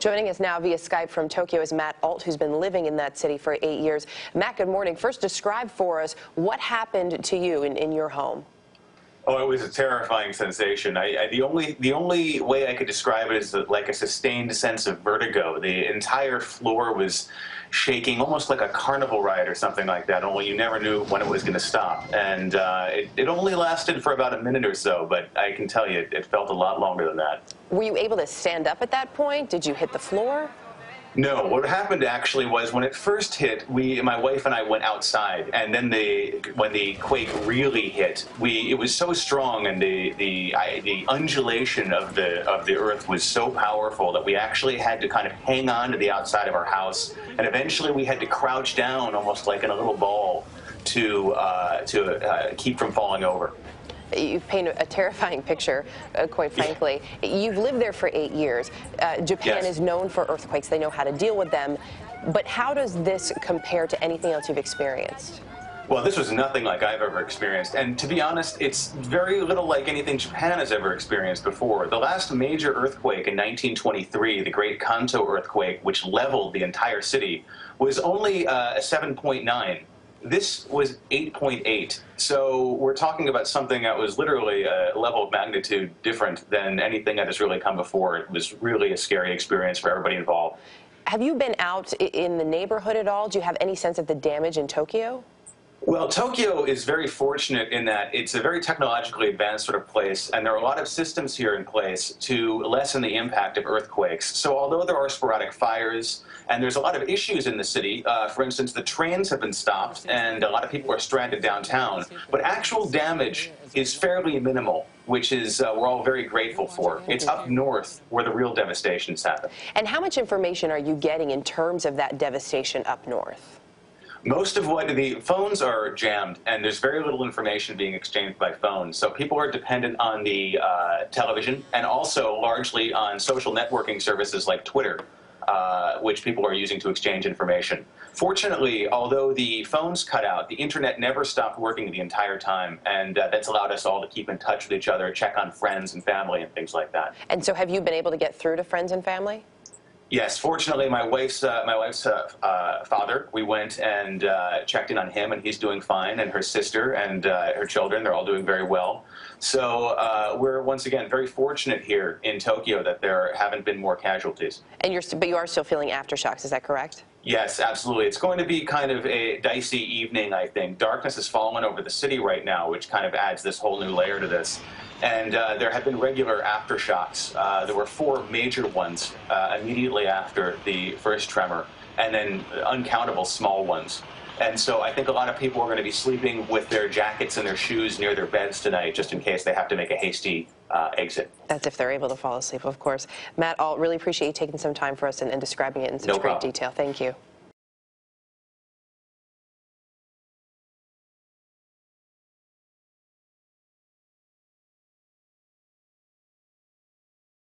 Joining us now via Skype from Tokyo is Matt Alt, who's been living in that city for 8 years. Matt, good morning. First, describe for us what happened to you in your home. Oh, it was a terrifying sensation. The only way I could describe it is like a sustained sense of vertigo. The entire floor was shaking, almost like a carnival ride or something like that, only you never knew when it was going to stop. And it only lasted for about a minute or so, but I can tell you it felt a lot longer than that. Were you able to stand up at that point? Did you hit the floor? No, what happened actually was when it first hit, my wife and I went outside, and then when the quake really hit, it was so strong, and the undulation of the earth was so powerful that we actually had to kind of hang on to the outside of our house, and eventually we had to crouch down almost like in a little ball to keep from falling over. You paint a terrifying picture, quite frankly. You've lived there for 8 years. Japan is known for earthquakes. They know how to deal with them. But how does this compare to anything else you've experienced? Well, this was nothing like I've ever experienced. And to be honest, it's very little like anything Japan has ever experienced before. The last major earthquake in 1923, the Great Kanto earthquake, which leveled the entire city, was only a 7.9. This was 8.8, so we're talking about something that was literally a level of magnitude different than anything that has really come before. It was really a scary experience for everybody involved. Have you been out in the neighborhood at all? Do you have any sense of the damage in Tokyo? Well, Tokyo is very fortunate in that it's a very technologically advanced sort of place, and there are a lot of systems here in place to lessen the impact of earthquakes. So although there are sporadic fires, and there's a lot of issues in the city, for instance, the trains have been stopped, and a lot of people are stranded downtown, but actual damage is fairly minimal, which is we're all very grateful for. It's up north where the real devastations happen. And how much information are you getting in terms of that devastation up north? Most of what the phones are jammed, and there's very little information being exchanged by phone. So people are dependent on the television and also largely on social networking services like Twitter, which people are using to exchange information. Fortunately, although the phones cut out, the internet never stopped working the entire time, and that's allowed us all to keep in touch with each other, check on friends and family and things like that. And so have you been able to get through to friends and family? Yes, fortunately, my wife's father, we went and checked in on him, and he's doing fine, and her sister and her children, they're all doing very well. So we're, once again, very fortunate here in Tokyo that there haven't been more casualties. And but you are still feeling aftershocks, is that correct? Yes, absolutely. It's going to be kind of a dicey evening, I think. Darkness has fallen over the city right now, which kind of adds this whole new layer to this. And there have been regular aftershocks. There were 4 major ones immediately after the first tremor, and then uncountable small ones. And so I think a lot of people are going to be sleeping with their jackets and their shoes near their beds tonight, just in case they have to make a hasty exit. That's if they're able to fall asleep, of course. Matt Alt, really appreciate you taking some time for us and describing it in such great detail. Thank you.